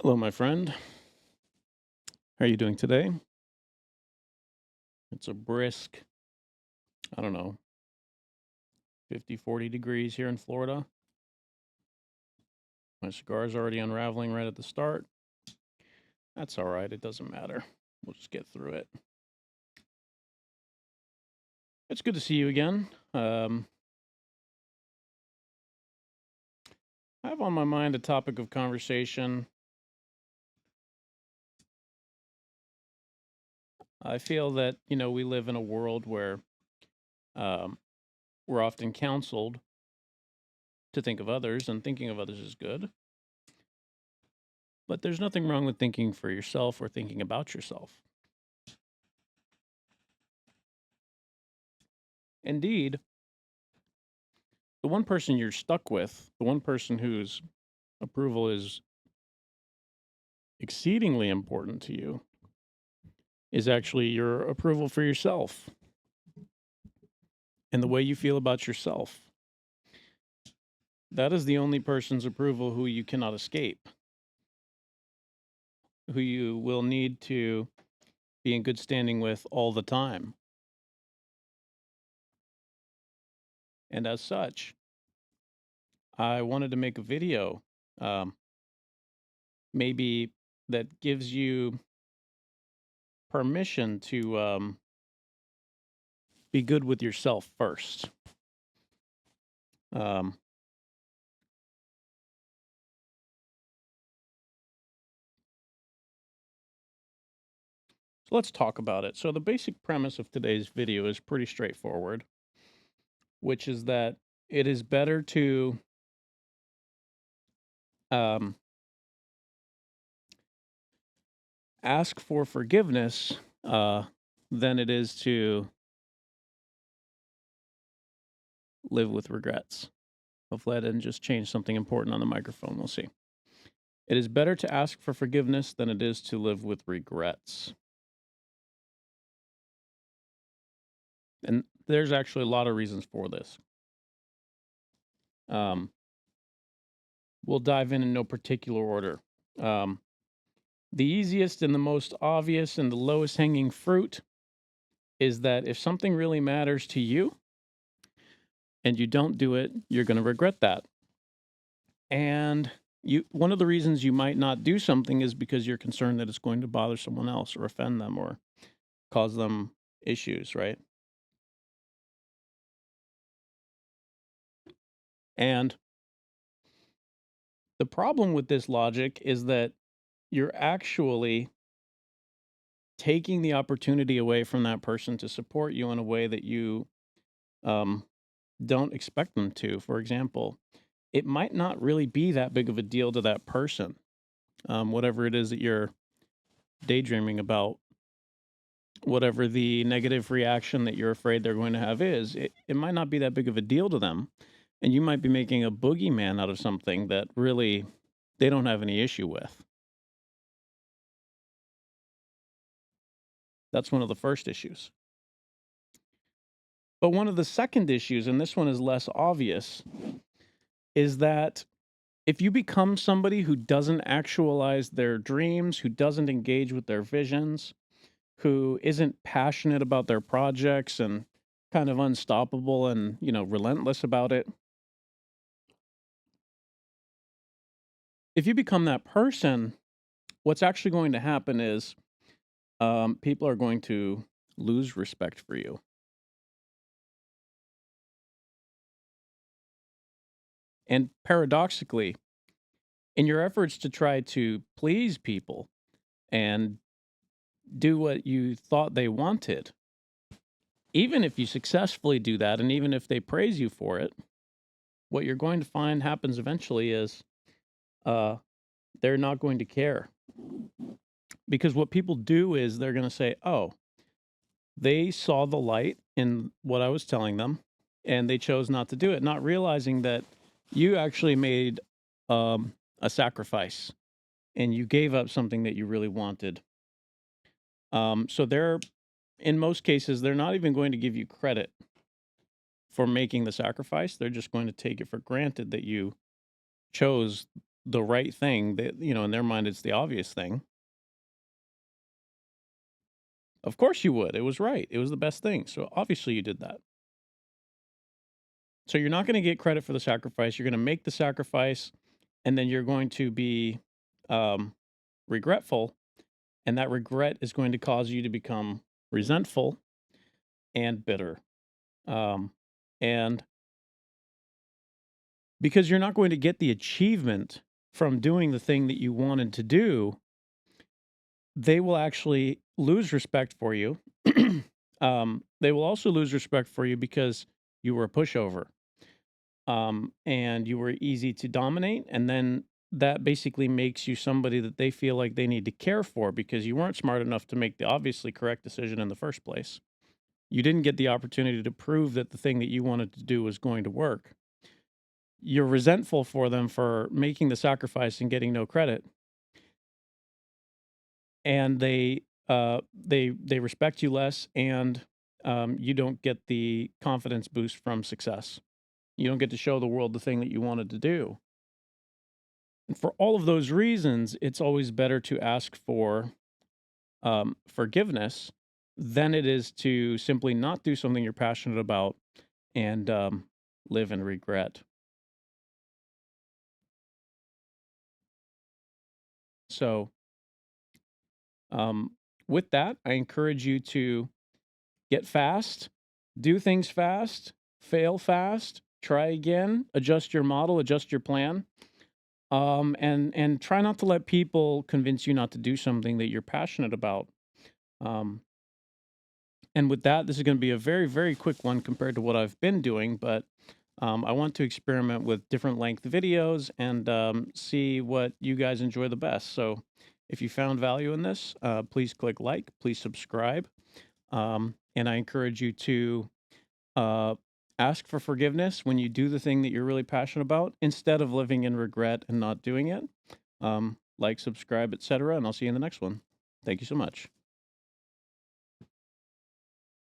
Hello, my friend. How are you doing today? It's a brisk, I don't know, 50, 40 degrees here in Florida. My cigar's already unraveling right at the start. That's all right. It doesn't matter. We'll just get through it. It's good to see you again. I have on my mind a topic of conversation. I feel that, we live in a world where um, we're often counseled to think of others, and thinking of others is good. But there's nothing wrong with thinking for yourself or thinking about yourself. Indeed, the one person you're stuck with, the one person whose approval is exceedingly important to you, is actually your approval for yourself and the way you feel about yourself. That is the only person's approval who you cannot escape, who you will need to be in good standing with all the time. And as such, I wanted to make a video, um, maybe that gives you permission to be good with yourself first. Um, so let's talk about it. So, the basic premise of today's video is pretty straightforward, which is that it is better to um, ask for forgiveness than it is to live with regrets. Hopefully, I didn't just change something important on the microphone. We'll see. It is better to ask for forgiveness than it is to live with regrets. And there's actually a lot of reasons for this. Um, we'll dive in no particular order. Um, the easiest and the most obvious and the lowest hanging fruit is that if something really matters to you and you don't do it, you're going to regret that. And one of the reasons you might not do something is because you're concerned that it's going to bother someone else or offend them or cause them issues, right? And the problem with this logic is that you're actually taking the opportunity away from that person to support you in a way that you um, don't expect them to. For example, it might not really be that big of a deal to that person, whatever it is that you're daydreaming about, whatever the negative reaction that you're afraid they're going to have is, it might not be that big of a deal to them. And you might be making a boogeyman out of something that really they don't have any issue with. That's one of the first issues. But one of the second issues, and this one is less obvious, is that if you become somebody who doesn't actualize their dreams, who doesn't engage with their visions, who isn't passionate about their projects and kind of unstoppable and, relentless about it, if you become that person, what's actually going to happen is people are going to lose respect for you. And paradoxically, in your efforts to try to please people and do what you thought they wanted, even if you successfully do that, and even if they praise you for it, what you're going to find happens eventually is uh, they're not going to care. Because what people do is they're going to say, oh, they saw the light in what I was telling them and they chose not to do it, not realizing that you actually made a sacrifice and you gave up something that you really wanted. So they're, in most cases, they're not even going to give you credit for making the sacrifice. They're just going to take it for granted that you chose the right thing that, in their mind, it's the obvious thing, of course you would. It was right. It was the best thing. So obviously you did that. So you're not going to get credit for the sacrifice. You're going to make the sacrifice, and then you're going to be um, regretful. And that regret is going to cause you to become resentful and bitter. Um, and because you're not going to get the achievement from doing the thing that you wanted to do, they will actually lose respect for you. They will also lose respect for you because you were a pushover, and you were easy to dominate. And then that basically makes you somebody that they feel like they need to care for because you weren't smart enough to make the obviously correct decision in the first place. You didn't get the opportunity to prove that the thing that you wanted to do was going to work. You're resentful for them for making the sacrifice and getting no credit, and they respect you less, and you don't get the confidence boost from success. You don't get to show the world the thing that you wanted to do. And for all of those reasons, it's always better to ask for forgiveness than it is to simply not do something you're passionate about and live in regret. So, um, with that, I encourage you to get fast, do things fast, fail fast, try again, adjust your model, adjust your plan, and try not to let people convince you not to do something that you're passionate about. Um, and with that, this is going to be a very, very quick one compared to what I've been doing, but I want to experiment with different length videos and see what you guys enjoy the best. So if you found value in this, please click like, please subscribe. And I encourage you to uh, ask for forgiveness when you do the thing that you're really passionate about instead of living in regret and not doing it. Like, subscribe, etc. And I'll see you in the next one. Thank you so much.